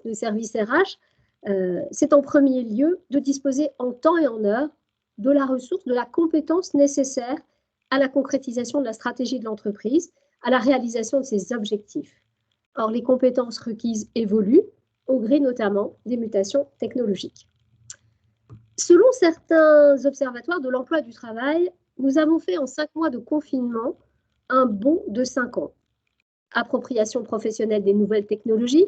le service RH, c'est en premier lieu de disposer en temps et en heure de la ressource, de la compétence nécessaire à la concrétisation de la stratégie de l'entreprise, à la réalisation de ses objectifs. Or, les compétences requises évoluent au gré notamment des mutations technologiques. Selon certains observatoires de l'emploi du travail, nous avons fait en 5 mois de confinement un bond de 5 ans. Appropriation professionnelle des nouvelles technologies.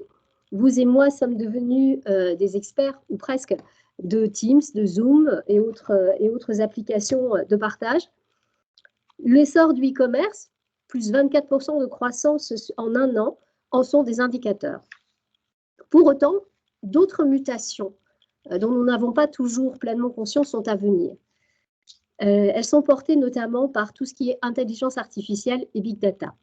Vous et moi sommes devenus des experts, ou presque, de Teams, de Zoom et autres applications de partage. L'essor du e-commerce, plus 24% de croissance en un an, en sont des indicateurs. Pour autant, d'autres mutations dont nous n'avons pas toujours pleinement conscience sont à venir. Elles sont portées notamment par tout ce qui est intelligence artificielle et big data.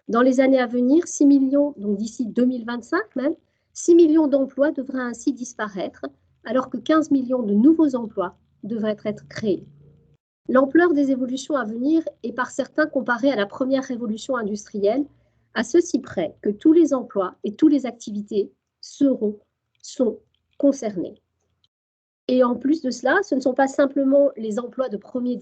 Dans les années à venir, 6 millions, donc d'ici 2025 même, 6 millions d'emplois devraient ainsi disparaître, alors que 15 millions de nouveaux emplois devraient être créés. L'ampleur des évolutions à venir est par certains comparée à la première révolution industrielle, à ceci près que tous les emplois et toutes les activités sont concernés. Et en plus de cela, ce ne sont pas simplement les emplois de premier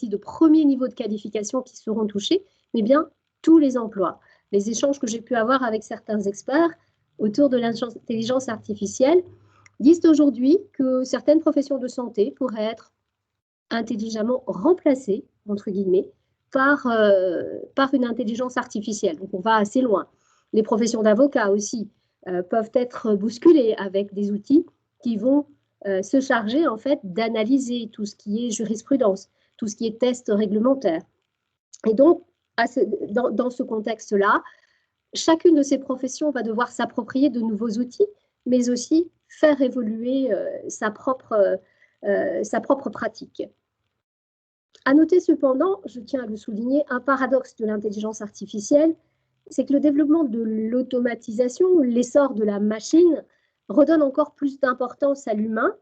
niveau de qualification qui seront touchés, mais bien tous les emplois. Les échanges que j'ai pu avoir avec certains experts autour de l'intelligence artificielle disent aujourd'hui que certaines professions de santé pourraient être intelligemment remplacées, entre guillemets, par une intelligence artificielle. Donc on va assez loin. Les professions d'avocats aussi peuvent être bousculées avec des outils qui vont se charger en fait d'analyser tout ce qui est jurisprudence, tout ce qui est test réglementaire. Et donc, dans ce contexte-là, chacune de ces professions va devoir s'approprier de nouveaux outils, mais aussi faire évoluer sa propre pratique. À noter cependant, je tiens à le souligner, un paradoxe de l'intelligence artificielle, c'est que le développement de l'automatisation, l'essor de la machine, redonne encore plus d'importance à l'humain,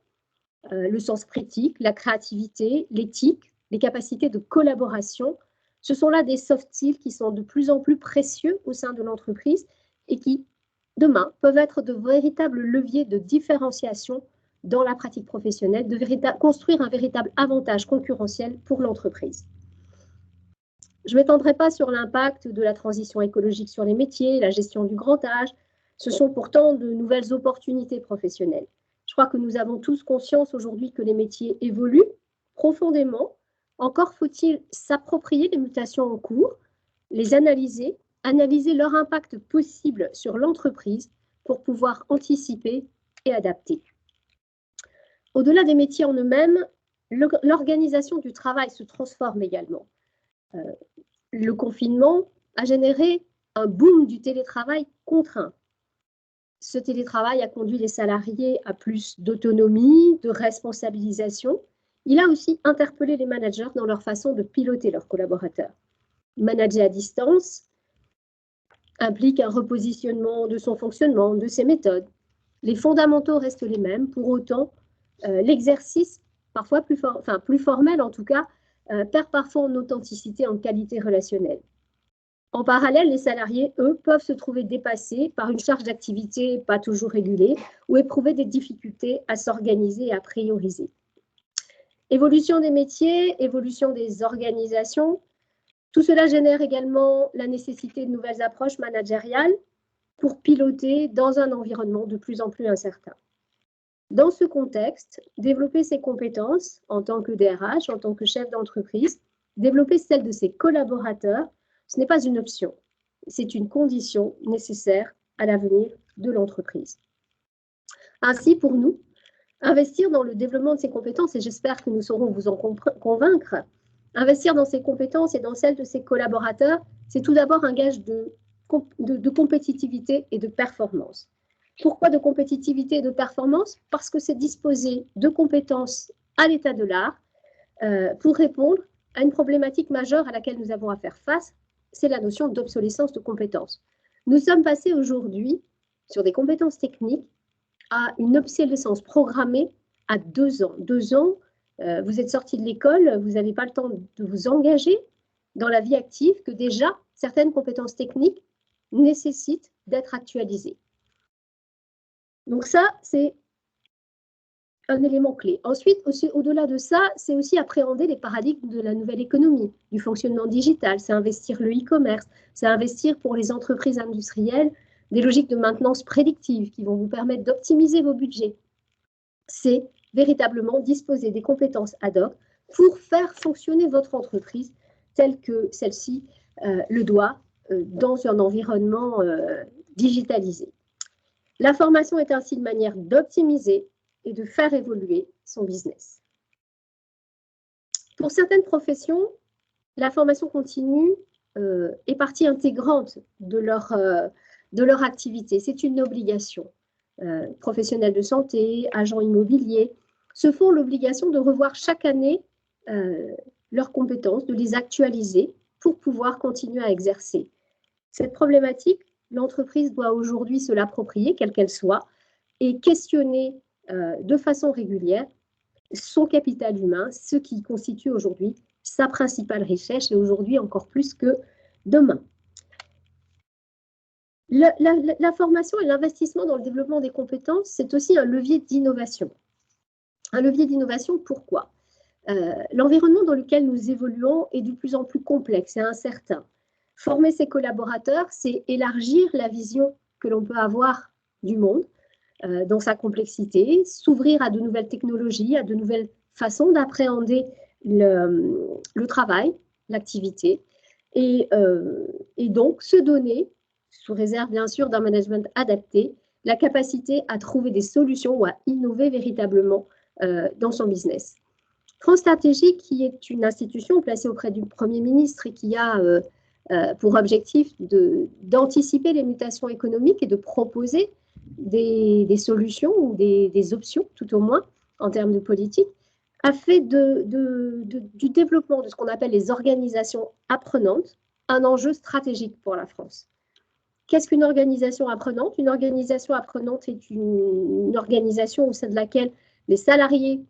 le sens critique, la créativité, l'éthique, les capacités de collaboration. Ce sont là des soft skills qui sont de plus en plus précieux au sein de l'entreprise et qui, demain, peuvent être de véritables leviers de différenciation dans la pratique professionnelle, de construire un véritable avantage concurrentiel pour l'entreprise. Je ne m'étendrai pas sur l'impact de la transition écologique sur les métiers, la gestion du grand âge. Ce sont pourtant de nouvelles opportunités professionnelles. Je crois que nous avons tous conscience aujourd'hui que les métiers évoluent profondément. Encore faut-il s'approprier les mutations en cours, les analyser leur impact possible sur l'entreprise pour pouvoir anticiper et adapter. Au-delà des métiers en eux-mêmes, l'organisation du travail se transforme également. Le confinement a généré un boom du télétravail contraint. Ce télétravail a conduit les salariés à plus d'autonomie, de responsabilisation. Il a aussi interpellé les managers dans leur façon de piloter leurs collaborateurs. Manager à distance implique un repositionnement de son fonctionnement, de ses méthodes. Les fondamentaux restent les mêmes, pour autant, l'exercice, parfois plus formel en tout cas, perd parfois en authenticité, en qualité relationnelle. En parallèle, les salariés, eux, peuvent se trouver dépassés par une charge d'activité pas toujours régulée ou éprouver des difficultés à s'organiser et à prioriser. Évolution des métiers, évolution des organisations, tout cela génère également la nécessité de nouvelles approches managériales pour piloter dans un environnement de plus en plus incertain. Dans ce contexte, développer ses compétences en tant que DRH, en tant que chef d'entreprise, développer celles de ses collaborateurs, ce n'est pas une option, c'est une condition nécessaire à l'avenir de l'entreprise. Ainsi, pour nous, investir dans le développement de ces compétences, et j'espère que nous saurons vous en convaincre, investir dans ces compétences et dans celles de ses collaborateurs, c'est tout d'abord un gage de compétitivité et de performance. Pourquoi de compétitivité et de performance? Parce que c'est disposer de compétences à l'état de l'art pour répondre à une problématique majeure à laquelle nous avons à faire face, c'est la notion d'obsolescence de compétences. Nous sommes passés aujourd'hui sur des compétences techniques à une obsolescence programmée à 2 ans. 2 ans, vous êtes sorti de l'école, vous n'avez pas le temps de vous engager dans la vie active, que déjà certaines compétences techniques nécessitent d'être actualisées. Donc ça, c'est un élément clé. Ensuite, au-delà de ça, c'est aussi appréhender les paradigmes de la nouvelle économie, du fonctionnement digital, c'est investir le e-commerce, c'est investir pour les entreprises industrielles des logiques de maintenance prédictive qui vont vous permettre d'optimiser vos budgets. C'est véritablement disposer des compétences ad hoc pour faire fonctionner votre entreprise telle que celle-ci le doit dans un environnement digitalisé. La formation est ainsi une manière d'optimiser et de faire évoluer son business. Pour certaines professions, la formation continue est partie intégrante de leur activité. C'est une obligation. Professionnels de santé, agents immobiliers, se font l'obligation de revoir chaque année leurs compétences, de les actualiser pour pouvoir continuer à exercer. Cette problématique, l'entreprise doit aujourd'hui se l'approprier, quelle qu'elle soit, et questionner de façon régulière son capital humain, ce qui constitue aujourd'hui sa principale richesse, et aujourd'hui encore plus que demain. La formation et l'investissement dans le développement des compétences, c'est aussi un levier d'innovation. Un levier d'innovation, pourquoi? L'environnement dans lequel nous évoluons est de plus en plus complexe et incertain. Former ses collaborateurs, c'est élargir la vision que l'on peut avoir du monde dans sa complexité, s'ouvrir à de nouvelles technologies, à de nouvelles façons d'appréhender le travail, l'activité, et donc se donner, sous réserve bien sûr d'un management adapté, la capacité à trouver des solutions ou à innover véritablement dans son business. France Stratégie, qui est une institution placée auprès du Premier ministre et qui a pour objectif d'anticiper les mutations économiques et de proposer des solutions ou des options, tout au moins, en termes de politique, a fait du développement de ce qu'on appelle les organisations apprenantes un enjeu stratégique pour la France. Qu'est-ce qu'une organisation apprenante? Une organisation apprenante est une organisation au sein de laquelle les salariés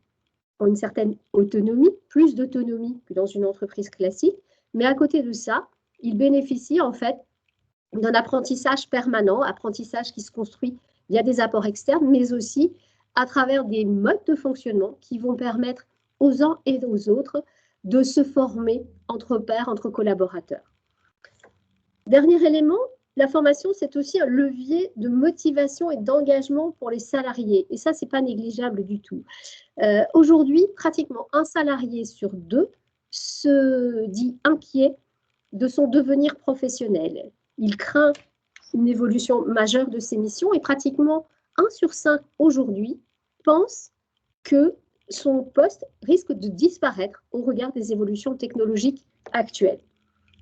ont une certaine autonomie, plus d'autonomie que dans une entreprise classique, mais à côté de ça, ils bénéficient en fait d'un apprentissage permanent, apprentissage qui se construit via des apports externes, mais aussi à travers des modes de fonctionnement qui vont permettre aux uns et aux autres de se former entre pairs, entre collaborateurs. Dernier élément, la formation, c'est aussi un levier de motivation et d'engagement pour les salariés. Et ça, ce n'est pas négligeable du tout. Aujourd'hui, pratiquement un salarié sur deux se dit inquiet de son devenir professionnel. Il craint une évolution majeure de ses missions et pratiquement 1 sur 5 aujourd'hui pense que son poste risque de disparaître au regard des évolutions technologiques actuelles.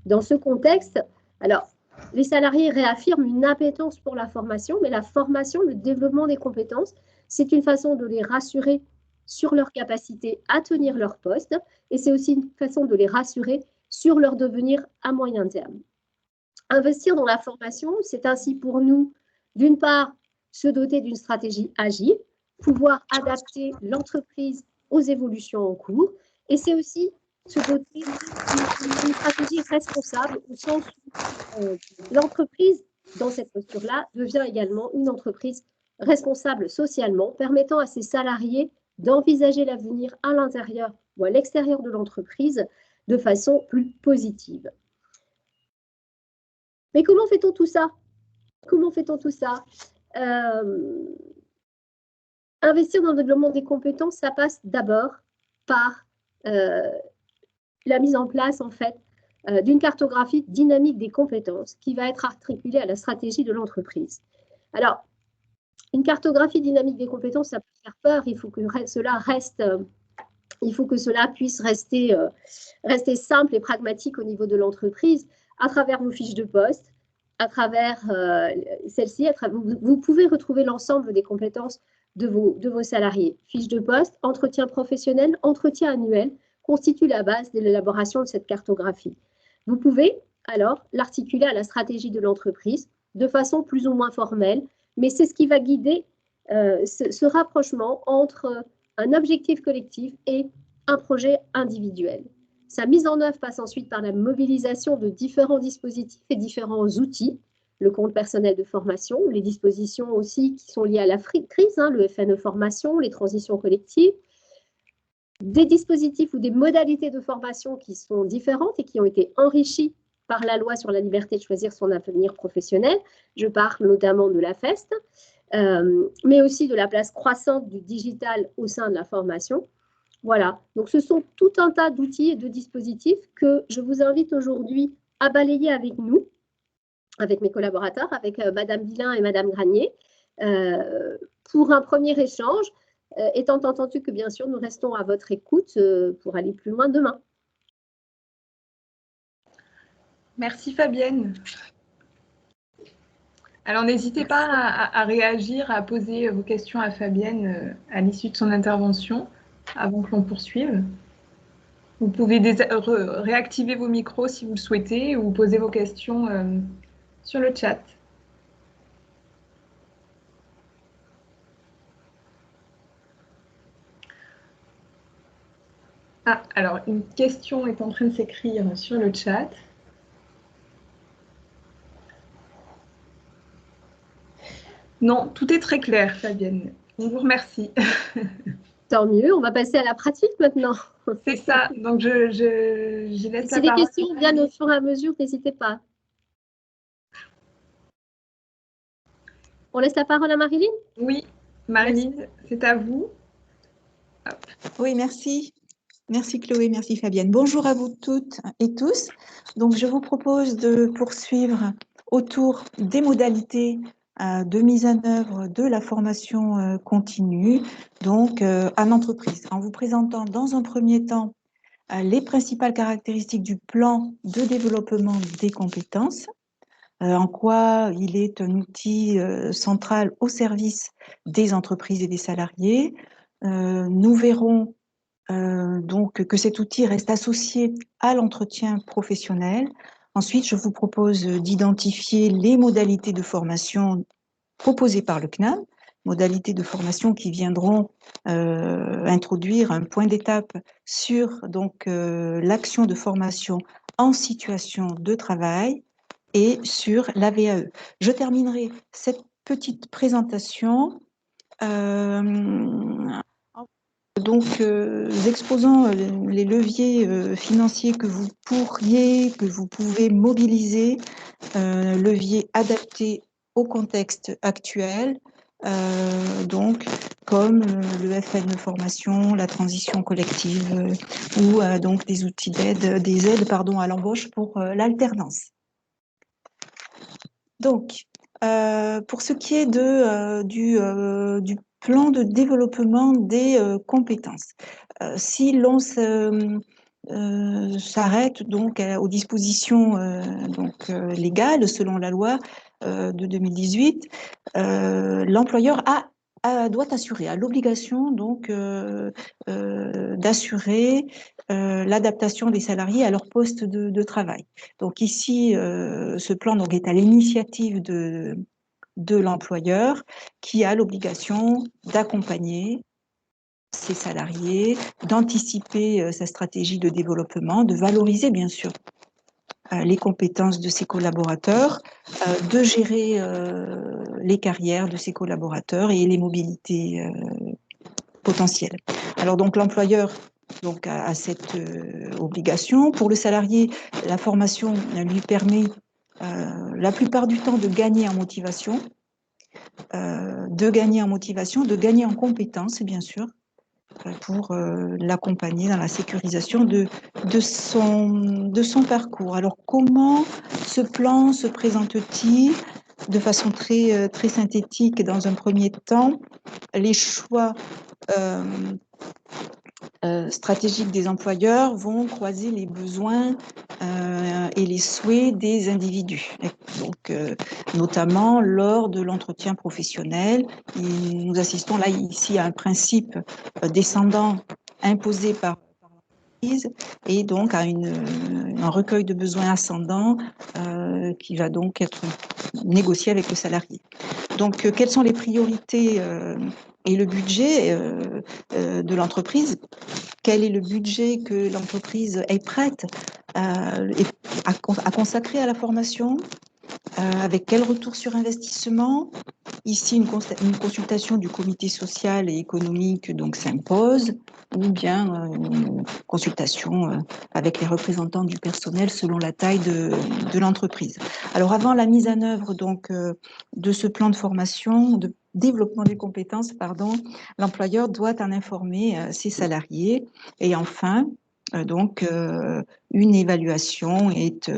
Dans ce contexte, alors, les salariés réaffirment une appétence pour la formation, mais la formation, le développement des compétences, c'est une façon de les rassurer sur leur capacité à tenir leur poste et c'est aussi une façon de les rassurer sur leur devenir à moyen terme. Investir dans la formation, c'est ainsi pour nous, d'une part, se doter d'une stratégie agile, pouvoir adapter l'entreprise aux évolutions en cours, et c'est aussi se doter d'une stratégie responsable au sens où l'entreprise, dans cette posture-là, devient également une entreprise responsable socialement, permettant à ses salariés d'envisager l'avenir à l'intérieur ou à l'extérieur de l'entreprise de façon plus positive. Mais comment fait-on tout ça? Comment fait-on tout ça? Investir dans le développement des compétences, ça passe d'abord par la mise en place, en fait, d'une cartographie dynamique des compétences qui va être articulée à la stratégie de l'entreprise. Alors, une cartographie dynamique des compétences, ça peut faire peur, il faut que cela reste... il faut que cela puisse rester simple et pragmatique au niveau de l'entreprise, à travers vos fiches de poste, à travers celles-ci. Vous pouvez retrouver l'ensemble des compétences de vos salariés. Fiches de poste, entretien professionnel, entretien annuel constituent la base de l'élaboration de cette cartographie. Vous pouvez alors l'articuler à la stratégie de l'entreprise de façon plus ou moins formelle, mais c'est ce qui va guider ce rapprochement entre un objectif collectif et un projet individuel. Sa mise en œuvre passe ensuite par la mobilisation de différents dispositifs et différents outils le compte personnel de formation, les dispositions aussi qui sont liées à la crise, hein, le FNE formation, les transitions collectives, des dispositifs ou des modalités de formation qui sont différentes et qui ont été enrichies par la loi sur la liberté de choisir son avenir professionnel. Je parle notamment de la FEST, mais aussi de la place croissante du digital au sein de la formation. Voilà, donc ce sont tout un tas d'outils et de dispositifs que je vous invite aujourd'hui à balayer avec nous, avec mes collaborateurs, avec Madame Villain et Madame Granier, pour un premier échange, étant entendu que bien sûr nous restons à votre écoute pour aller plus loin demain. Merci Fabienne. Alors n'hésitez pas à réagir, à poser vos questions à Fabienne à l'issue de son intervention, avant que l'on poursuive. Vous pouvez réactiver vos micros si vous le souhaitez ou poser vos questions sur le chat. Ah, alors une question est en train de s'écrire sur le chat. Non, tout est très clair, Fabienne. On vous remercie. Tant mieux, on va passer à la pratique maintenant. C'est ça, donc je laisse la Si les parole. questions viennent au fur et à mesure, n'hésitez pas. On laisse la parole à Marilyn? Oui, Marilyn, c'est à vous. Oui, merci. Merci Chloé, merci Fabienne. Bonjour à vous toutes et tous. Donc, je vous propose de poursuivre autour des modalités de mise en œuvre de la formation continue, donc en entreprise, en vous présentant dans un premier temps les principales caractéristiques du plan de développement des compétences, en quoi il est un outil central au service des entreprises et des salariés. Nous verrons donc que cet outil reste associé à l'entretien professionnel. Ensuite, je vous propose d'identifier les modalités de formation proposées par le CNAM, modalités de formation qui viendront introduire un point d'étape sur donc l'action de formation en situation de travail et sur la VAE. Je terminerai cette petite présentation donc, exposant les leviers financiers que vous pouvez mobiliser, leviers adaptés au contexte actuel, donc comme le FN formation, la transition collective ou donc des outils d'aide, des aides pardon à l'embauche pour l'alternance. Donc, pour ce qui est du plan de développement des compétences, si l'on s'arrête donc aux dispositions légales selon la loi de 2018, l'employeur doit assurer, a l'obligation donc d'assurer l'adaptation des salariés à leur poste de travail. Donc ici, ce plan donc, est à l'initiative de l'employeur qui a l'obligation d'accompagner ses salariés, d'anticiper sa stratégie de développement, de valoriser bien sûr les compétences de ses collaborateurs, de gérer les carrières de ses collaborateurs et les mobilités potentielles. Alors donc l'employeur donc à cette obligation. Pour le salarié, la formation lui permet la plupart du temps de gagner en motivation, de gagner en compétences, bien sûr, pour l'accompagner dans la sécurisation de son parcours. Alors, comment ce plan se présente-t-il? De façon très, très synthétique, dans un premier temps, les choix stratégiques des employeurs vont croiser les besoins et les souhaits des individus. Donc, notamment lors de l'entretien professionnel, nous assistons là ici à un principe descendant imposé par l'entreprise et donc à un recueil de besoins ascendant qui va donc être négocié avec le salarié. Donc, quelles sont les priorités et le budget de l'entreprise? Quel est le budget que l'entreprise est prête à consacrer à la formation? avec quel retour sur investissement? Ici, une consultation du comité social et économique donc s'impose, ou bien une consultation avec les représentants du personnel selon la taille de l'entreprise. Alors, avant la mise en œuvre donc de ce plan de formation, de développement des compétences, pardon, l'employeur doit en informer ses salariés. Et enfin, donc, une évaluation est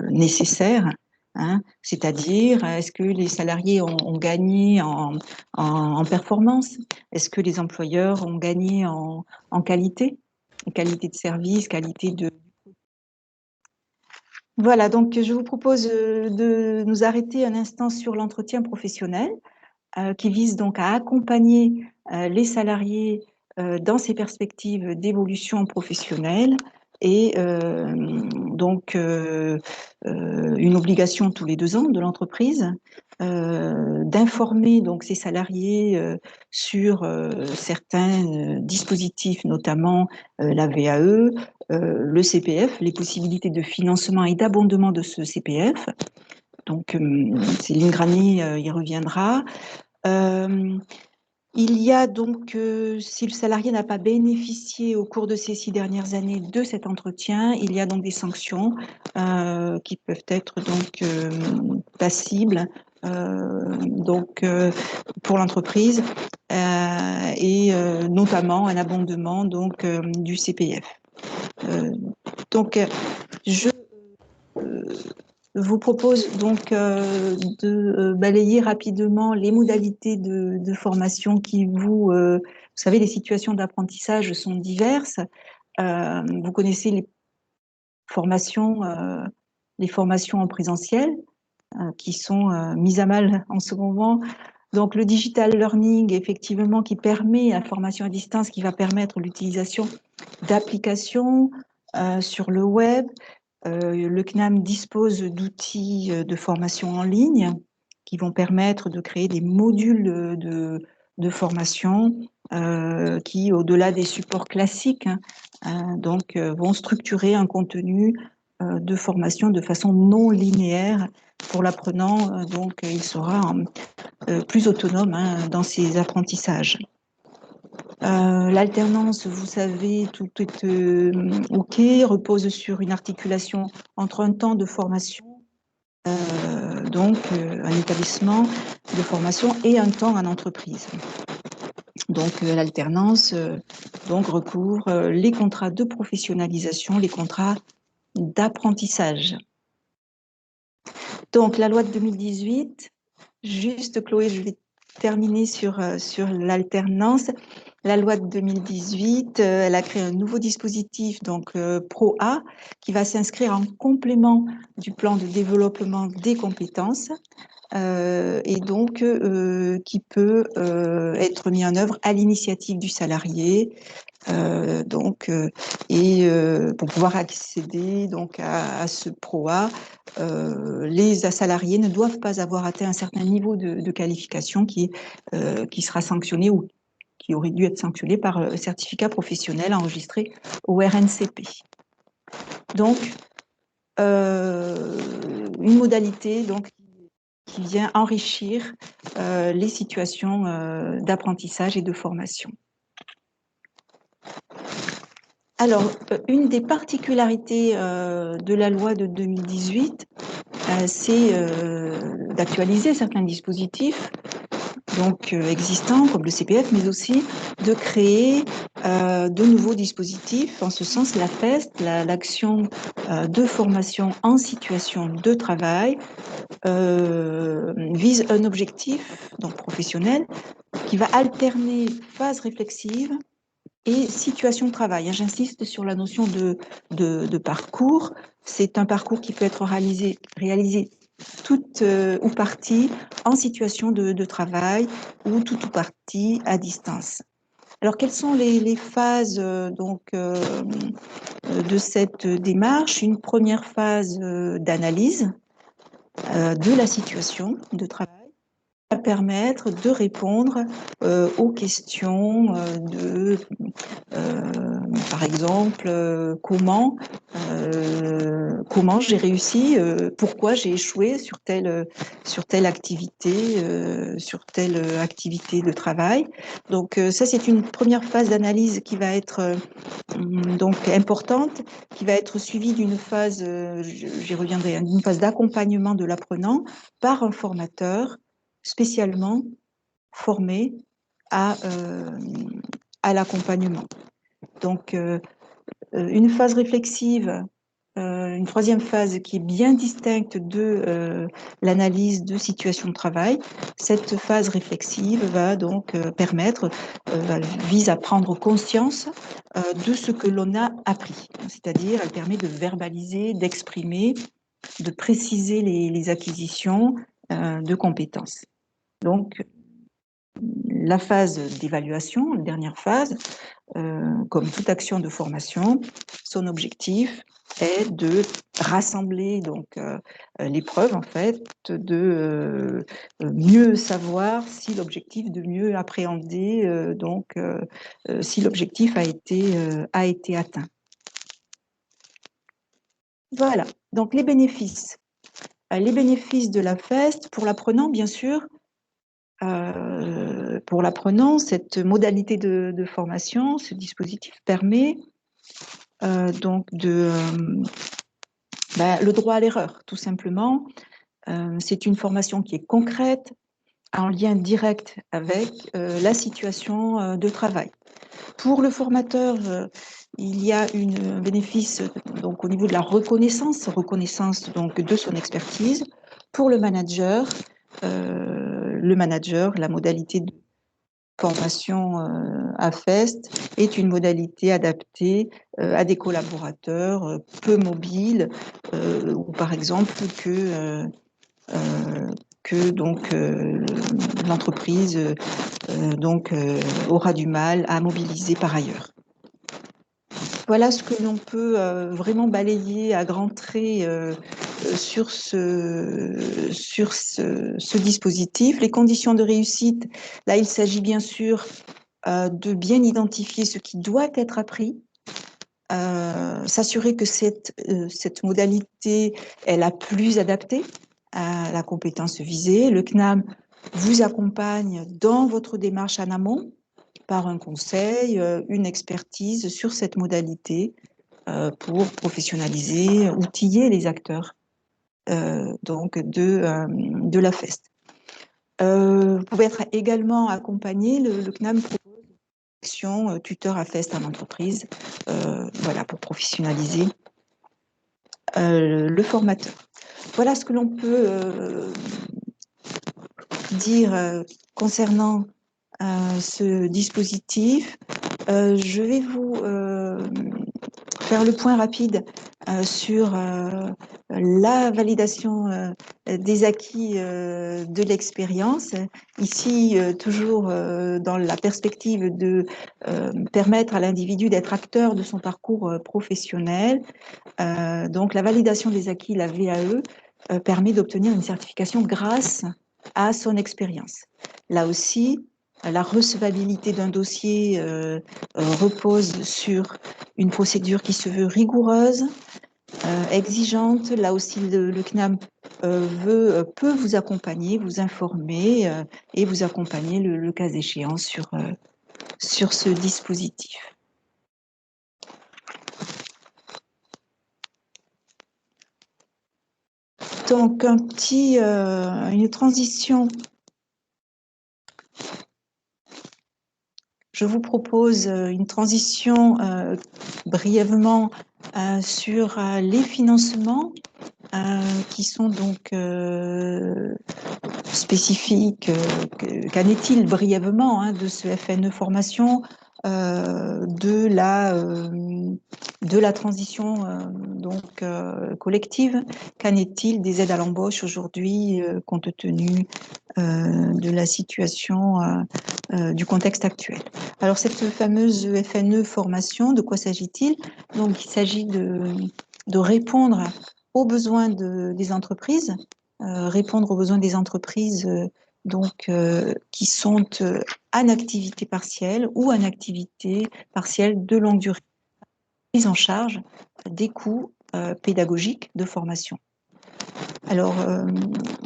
nécessaire. Hein, c'est-à-dire, est-ce que les salariés ont gagné en performance? Est-ce que les employeurs ont gagné en qualité de service, qualité de... Voilà, donc je vous propose de nous arrêter un instant sur l'entretien professionnel qui vise donc à accompagner les salariés dans ces perspectives d'évolution professionnelle et donc une obligation tous les 2 ans de l'entreprise d'informer donc ces salariés sur certains dispositifs, notamment la VAE, le CPF, les possibilités de financement et d'abondement de ce CPF. Donc, Céline Grany y reviendra. Il y a donc, si le salarié n'a pas bénéficié au cours de ces 6 dernières années de cet entretien, il y a donc des sanctions qui peuvent être donc passibles donc pour l'entreprise et notamment un abondement donc du CPF. Donc je vous propose donc de balayer rapidement les modalités de formation qui vous savez, les situations d'apprentissage sont diverses. Vous connaissez les formations en présentiel qui sont mises à mal en ce moment. Donc le digital learning, effectivement, qui permet la formation à distance, qui va permettre l'utilisation d'applications sur le web. Le CNAM dispose d'outils de formation en ligne qui vont permettre de créer des modules de formation qui, au-delà des supports classiques, donc, vont structurer un contenu de formation de façon non linéaire. Pour l'apprenant, donc, il sera plus autonome dans ses apprentissages. L'alternance, vous savez, tout est OK, repose sur une articulation entre un temps de formation, donc un établissement de formation, et un temps en entreprise. Donc l'alternance donc recouvre les contrats de professionnalisation, les contrats d'apprentissage. Donc la loi de 2018, juste Chloé, je vais terminer sur l'alternance. La loi de 2018, elle a créé un nouveau dispositif, donc PRO-A, qui va s'inscrire en complément du plan de développement des compétences et donc qui peut être mis en œuvre à l'initiative du salarié. Et pour pouvoir accéder donc à ce PRO-A, les salariés ne doivent pas avoir atteint un certain niveau de qualification qui sera sanctionné ou qui aurait dû être sanctionné par le certificat professionnel enregistré au RNCP. Donc, une modalité donc, qui vient enrichir les situations d'apprentissage et de formation. Alors, une des particularités de la loi de 2018, c'est d'actualiser certains dispositifs donc existants comme le CPF, mais aussi de créer de nouveaux dispositifs. En ce sens, la FEST, l'action de formation en situation de travail, vise un objectif donc professionnel qui va alterner phase réflexive et situation de travail. J'insiste sur la notion de parcours. C'est un parcours qui peut être réalisé toute ou partie en situation de travail ou toute ou partie à distance. Alors, quelles sont les phases de cette démarche? Une première phase d'analyse de la situation de travail va permettre de répondre aux questions par exemple, comment comment j'ai réussi, pourquoi j'ai échoué sur telle activité, de travail. Donc ça, c'est une première phase d'analyse qui va être donc importante, qui va être suivie d'une phase, j'y reviendrai, hein, d'une phase d'accompagnement de l'apprenant par un formateur spécialement formé à l'accompagnement. Donc, une phase réflexive, une troisième phase qui est bien distincte de l'analyse de situation de travail. Cette phase réflexive va donc vise à prendre conscience de ce que l'on a appris. C'est-à-dire, elle permet de verbaliser, d'exprimer, de préciser les acquisitions de compétences. Donc, la phase d'évaluation, la dernière phase, comme toute action de formation, son objectif est de rassembler donc les preuves, en fait, de mieux savoir si l'objectif, de mieux appréhender si l'objectif a été atteint. Voilà, donc les bénéfices. Les bénéfices de la FEST pour l'apprenant, bien sûr. Pour l'apprenant, cette modalité de formation, ce dispositif permet donc le droit à l'erreur, tout simplement. C'est une formation qui est concrète, en lien direct avec la situation de travail. Pour le formateur, il y a un bénéfice donc, au niveau de la reconnaissance donc, de son expertise. Pour le manager, la modalité de formation à FEST est une modalité adaptée à des collaborateurs peu mobiles ou par exemple que l'entreprise aura du mal à mobiliser par ailleurs. Voilà ce que l'on peut vraiment balayer à grands traits sur ce dispositif. Les conditions de réussite, là, il s'agit bien sûr de bien identifier ce qui doit être appris, s'assurer que cette modalité est la plus adaptée à la compétence visée. Le CNAM vous accompagne dans votre démarche en amont par un conseil, une expertise sur cette modalité pour professionnaliser, outiller les acteurs de la FEST. Vous pouvez être également accompagné, le CNAM propose l'action tuteur à FEST en entreprise, voilà, pour professionnaliser le formateur. Voilà ce que l'on peut dire concernant ce dispositif. Je vais vous faire le point rapide sur la validation des acquis de l'expérience. Ici, toujours dans la perspective de permettre à l'individu d'être acteur de son parcours professionnel. Donc, la validation des acquis, la VAE, permet d'obtenir une certification grâce à son expérience. Là aussi, la recevabilité d'un dossier repose sur une procédure qui se veut rigoureuse, exigeante. Là aussi, le CNAM peut vous accompagner, vous informer et vous accompagner le cas échéant sur ce dispositif. Donc, une transition. Je vous propose une transition brièvement sur les financements qui sont donc spécifiques. Qu'en est-il brièvement de ce FNE formation, de la transition collective? Qu'en est-il des aides à l'embauche aujourd'hui, compte tenu de la situation du contexte actuel? Alors, cette fameuse FNE formation, de quoi s'agit-il? Donc, il s'agit de répondre aux besoins des entreprises, qui sont en activité partielle ou en activité partielle de longue durée. Prise en charge des coûts pédagogique de formation. Alors,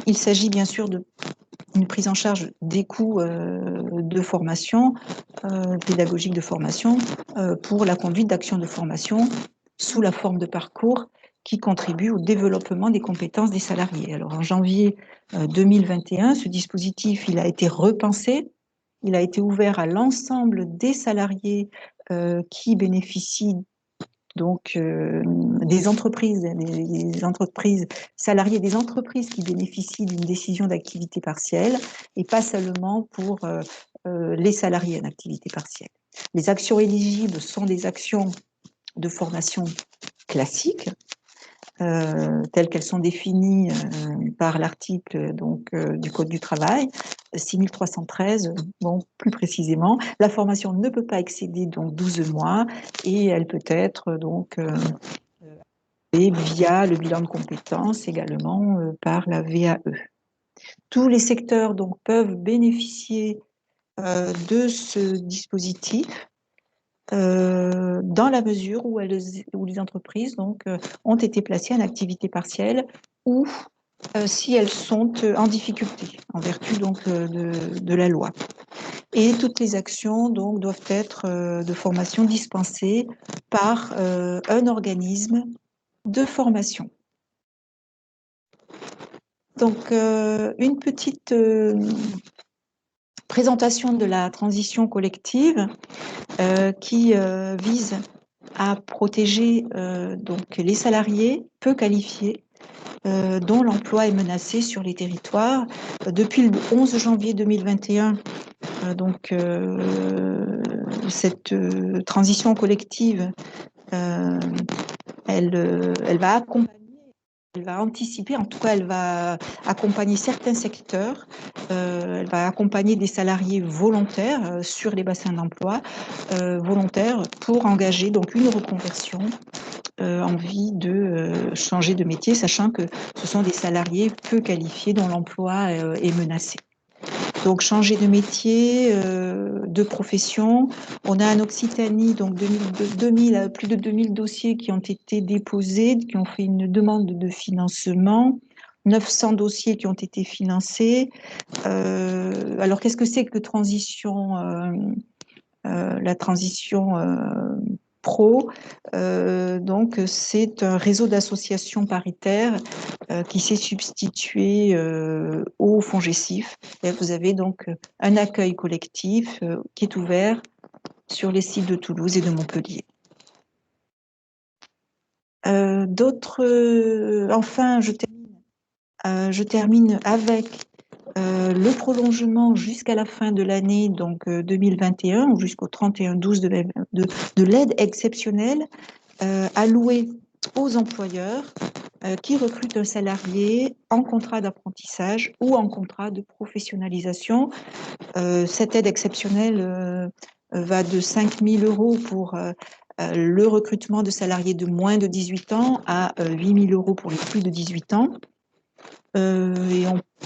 il s'agit bien sûr d'une prise en charge des coûts de formation, pédagogique de formation, pour la conduite d'actions de formation sous la forme de parcours qui contribuent au développement des compétences des salariés. Alors, en janvier 2021, ce dispositif, il a été repensé, il a été ouvert à l'ensemble des salariés qui bénéficient donc des entreprises salariés des entreprises qui bénéficient d'une décision d'activité partielle et pas seulement pour les salariés en activité partielle. Les actions éligibles sont des actions de formation classiques, telles qu'elles sont définies par l'article du Code du travail, 6313, bon, plus précisément. La formation ne peut pas excéder donc 12 mois et elle peut être donc via le bilan de compétences, également par la VAE. Tous les secteurs donc peuvent bénéficier de ce dispositif dans la mesure où les entreprises ont été placées en activité partielle ou si elles sont en difficulté en vertu de la loi. Et toutes les actions doivent être de formation dispensées par un organisme de formation. Donc, une petite présentation de la transition collective qui vise à protéger les salariés peu qualifiés dont l'emploi est menacé sur les territoires. Depuis le 11 janvier 2021, cette transition collective, elle va accompagner, elle va anticiper, en tout cas, elle va accompagner certains secteurs, elle va accompagner des salariés volontaires sur les bassins d'emploi, volontaires pour engager donc une reconversion envie de changer de métier, sachant que ce sont des salariés peu qualifiés dont l'emploi est menacé. Donc, changer de métier, de profession. On a en Occitanie donc plus de 2000 dossiers qui ont été déposés, qui ont fait une demande de financement. 900 dossiers qui ont été financés. Alors, qu'est-ce que c'est que la transition pro, donc c'est un réseau d'associations paritaires qui s'est substitué au FONGECIF. Et vous avez donc un accueil collectif qui est ouvert sur les sites de Toulouse et de Montpellier. Enfin, je termine avec le prolongement jusqu'à la fin de l'année 2021 ou jusqu'au 31/12 de l'aide exceptionnelle allouée aux employeurs qui recrutent un salarié en contrat d'apprentissage ou en contrat de professionnalisation. Cette aide exceptionnelle va de 5 000 € pour le recrutement de salariés de moins de 18 ans à 8 000 € pour les plus de 18 ans. Et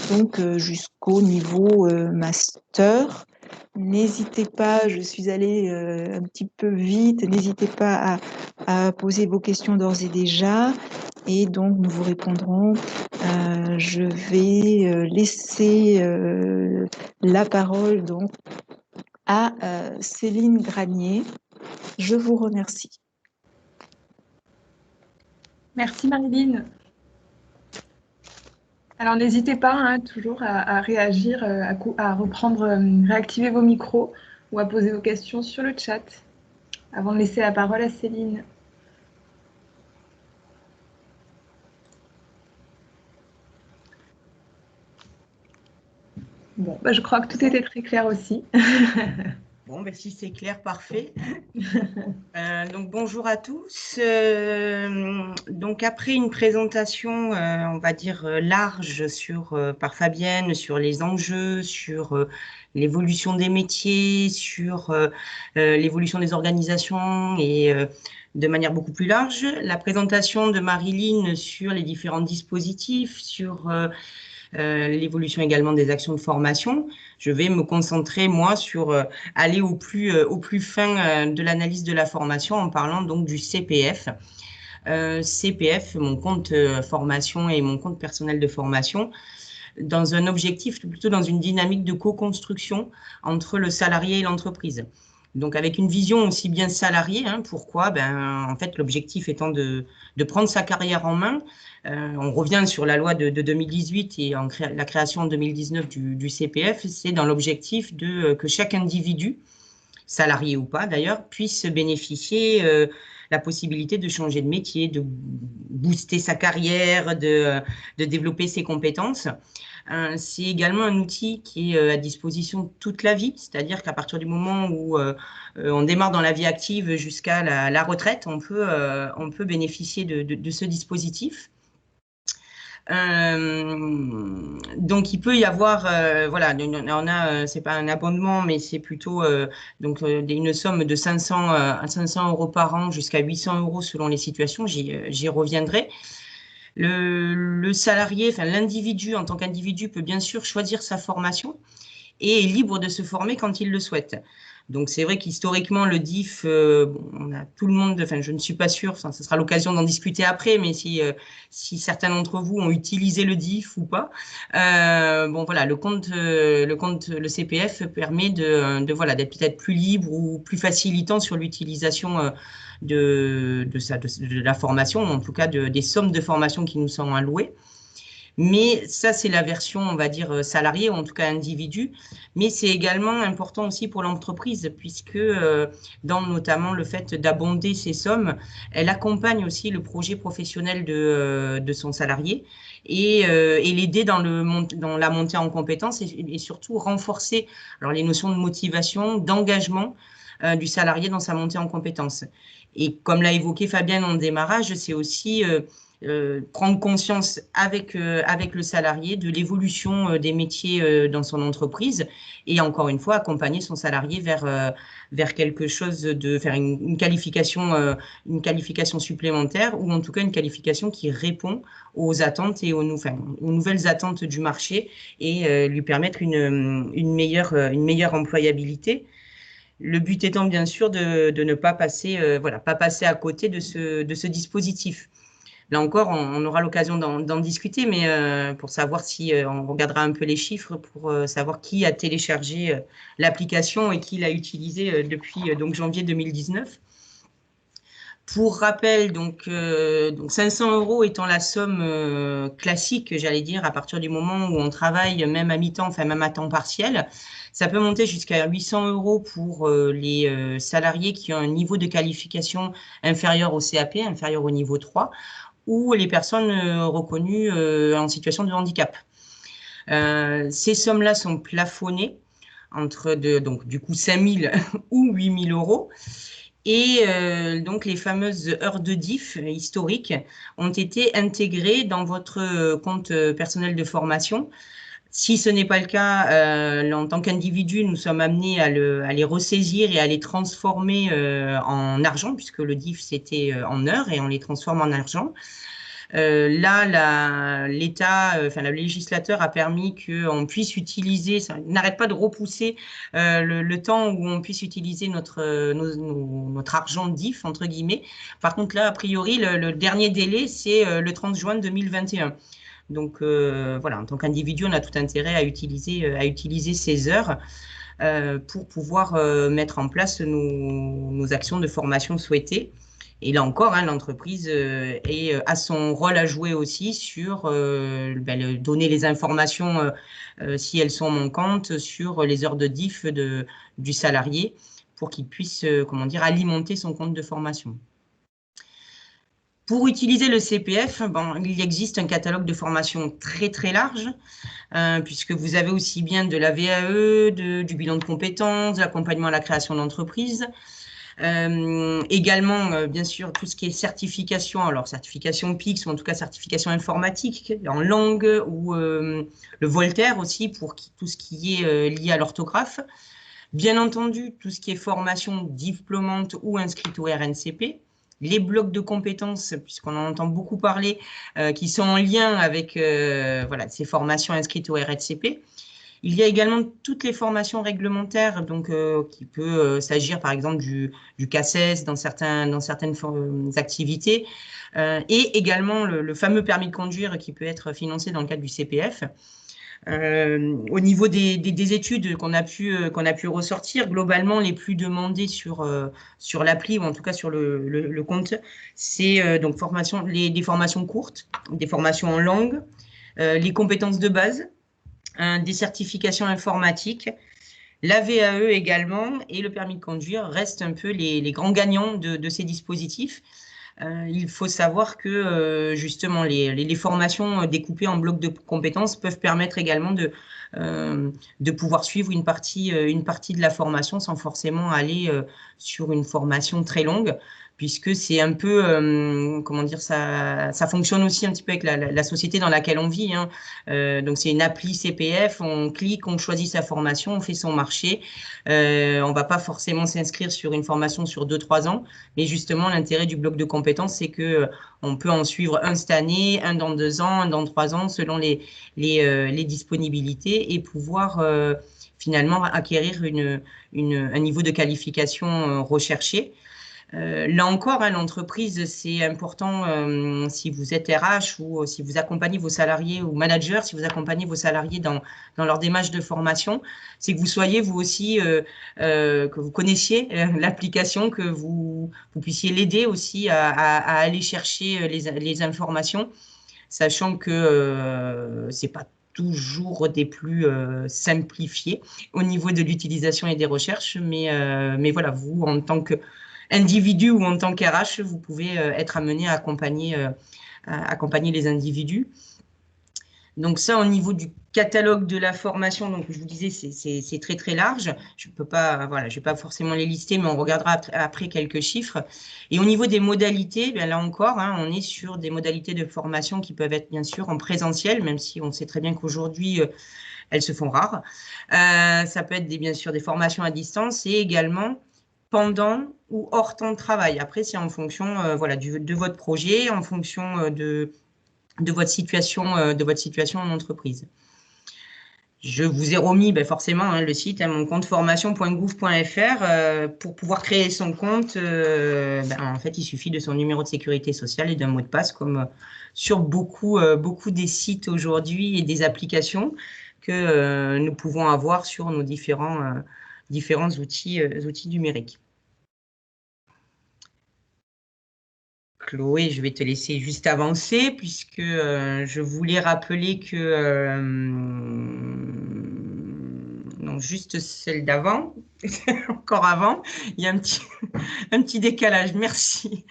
donc jusqu'au niveau master. N'hésitez pas, je suis allée un petit peu vite, n'hésitez pas à poser vos questions d'ores et déjà, et donc nous vous répondrons. Je vais laisser la parole donc à Céline Granier. Je vous remercie. Merci Marilyn. Alors n'hésitez pas toujours à réagir, à réactiver vos micros ou à poser vos questions sur le chat avant de laisser la parole à Céline. Bon, je crois que tout était très clair aussi. Bon, si c'est clair, parfait. Donc, bonjour à tous. Donc, après une présentation, on va dire large par Fabienne sur les enjeux, sur l'évolution des métiers, sur l'évolution des organisations et de manière beaucoup plus large, la présentation de Marilyn sur les différents dispositifs, sur l'évolution également des actions de formation. Je vais me concentrer, moi, sur aller au plus fin de l'analyse de la formation en parlant donc du CPF. CPF, mon compte formation et mon compte personnel de formation, dans un objectif, plutôt dans une dynamique de co-construction entre le salarié et l'entreprise. Donc, avec une vision aussi bien salariée. Pourquoi? En fait, l'objectif étant de prendre sa carrière en main. On revient sur la loi de 2018 et la création en 2019 du CPF. C'est dans l'objectif que chaque individu, salarié ou pas d'ailleurs, puisse bénéficier la possibilité de changer de métier, de booster sa carrière, de développer ses compétences. C'est également un outil qui est à disposition toute la vie, c'est-à-dire qu'à partir du moment où on démarre dans la vie active jusqu'à la retraite, on peut bénéficier de ce dispositif. Donc, il peut y avoir, voilà, on a, c'est pas un abonnement, mais c'est plutôt une somme de 500 € par an jusqu'à 800 € selon les situations. J'y reviendrai. Le salarié, enfin l'individu en tant qu'individu peut bien sûr choisir sa formation et est libre de se former quand il le souhaite. Donc, c'est vrai qu'historiquement, le DIF, on a tout le monde, enfin, je ne suis pas sûre, ce sera l'occasion d'en discuter après, mais si certains d'entre vous ont utilisé le DIF ou pas, voilà, le CPF permet voilà, d'être peut-être plus libre ou plus facilitant sur l'utilisation de la formation, en tout cas des sommes de formation qui nous sont allouées. Mais ça, c'est la version, on va dire, salariée, ou en tout cas individu. Mais c'est également important aussi pour l'entreprise, puisque dans notamment le fait d'abonder ces sommes, elle accompagne aussi le projet professionnel de son salarié et l'aider dans la montée en compétences et surtout renforcer alors, les notions de motivation, d'engagement du salarié dans sa montée en compétences. Et comme l'a évoqué Fabienne en démarrage, c'est aussi prendre conscience avec le salarié de l'évolution des métiers dans son entreprise et encore une fois accompagner son salarié vers quelque chose faire une qualification supplémentaire ou en tout cas une qualification qui répond aux attentes et aux nouvelles attentes du marché et lui permettre une meilleure employabilité. Le but étant bien sûr de ne pas passer pas passer à côté de ce dispositif. Là encore, on aura l'occasion d'en discuter, mais pour savoir si on regardera un peu les chiffres pour savoir qui a téléchargé l'application et qui l'a utilisée depuis janvier 2019. Pour rappel, donc 500 € étant la somme classique, j'allais dire, à partir du moment où on travaille même à mi-temps, enfin même à temps partiel, ça peut monter jusqu'à 800 € pour les salariés qui ont un niveau de qualification inférieur au CAP, inférieur au niveau 3, ou les personnes reconnues en situation de handicap. Ces sommes-là sont plafonnées entre du coup 5 000 ou 8 000 €. Et donc, les fameuses heures de DIF historiques ont été intégrées dans votre compte personnel de formation. Si ce n'est pas le cas, en tant qu'individu, nous sommes amenés à les ressaisir et à les transformer en argent, puisque le DIF, c'était en heures et on les transforme en argent. Là, l'État, le législateur a permis qu'on puisse utiliser, ça n'arrête pas de repousser le temps où on puisse utiliser notre argent DIF, entre guillemets. Par contre, là, a priori, le dernier délai, c'est le 30 juin 2021. Donc, voilà, en tant qu'individu, on a tout intérêt à utiliser ces heures pour pouvoir mettre en place nos actions de formation souhaitées. Et là encore, l'entreprise a son rôle à jouer aussi sur donner les informations si elles sont manquantes sur les heures de DIF du salarié pour qu'il puisse alimenter son compte de formation. Pour utiliser le CPF, il existe un catalogue de formation très très large, puisque vous avez aussi bien de la VAE, du bilan de compétences, de l'accompagnement à la création d'entreprise. Également, bien sûr, tout ce qui est certification, alors certification PIX ou en tout cas certification informatique en langue ou le Voltaire aussi pour tout ce qui est lié à l'orthographe. Bien entendu, tout ce qui est formation diplômante ou inscrite au RNCP. Les blocs de compétences, puisqu'on en entend beaucoup parler, qui sont en lien avec ces formations inscrites au RNCP. Il y a également toutes les formations réglementaires, donc qui peut s'agir par exemple du CACES dans certaines activités, et également le fameux permis de conduire qui peut être financé dans le cadre du CPF. Au niveau des études qu'on a pu ressortir, globalement, les plus demandées sur l'appli, ou en tout cas sur le compte, c'est donc des formations courtes, des formations en langue, les compétences de base, des certifications informatiques, la VAE également, et le permis de conduire restent un peu les grands gagnants de ces dispositifs. Il faut savoir que justement les formations découpées en blocs de compétences peuvent permettre également de pouvoir suivre une partie de la formation sans forcément aller sur une formation très longue, puisque c'est un peu, comment dire, ça fonctionne aussi un petit peu avec la société dans laquelle on vit, hein. Donc, c'est une appli CPF, on clique, on choisit sa formation, on fait son marché. On ne va pas forcément s'inscrire sur une formation sur 2-3 ans, mais justement, l'intérêt du bloc de compétences, c'est qu'on peut en suivre un cette année, un dans 2 ans, un dans 3 ans, selon les disponibilités, et pouvoir finalement acquérir un niveau de qualification recherché. Là encore, hein, l'entreprise, c'est important si vous êtes RH ou si vous accompagnez vos salariés ou managers, si vous accompagnez vos salariés dans leur démarche de formation, c'est que vous soyez vous aussi, que vous connaissiez l'application, que vous puissiez l'aider aussi à aller chercher les informations, sachant que c'est pas toujours des plus simplifiés au niveau de l'utilisation et des recherches, mais voilà, vous, en tant qu'individu ou en tant qu'RH, vous pouvez être amené à accompagner les individus. Donc ça, au niveau du catalogue de la formation, donc je vous disais, c'est très très large. Je peux pas, voilà, je vais pas forcément les lister, mais on regardera après quelques chiffres. Et au niveau des modalités, bien là encore, hein, on est sur des modalités de formation qui peuvent être bien sûr en présentiel, même si on sait très bien qu'aujourd'hui elles se font rares. Ça peut être bien sûr des formations à distance et également pendant ou hors temps de travail. Après, c'est en fonction voilà, de votre projet, en fonction de votre situation en entreprise. Je vous ai remis forcément hein, le site, mon compte formation.gouv.fr. Pour pouvoir créer son compte, en fait, il suffit de son numéro de sécurité sociale et d'un mot de passe, comme sur beaucoup des sites aujourd'hui et des applications que nous pouvons avoir sur nos différents outils numériques. Chloé, je vais te laisser juste avancer puisque je voulais rappeler que non, juste celle d'avant, encore avant, il y a un petit décalage. Merci.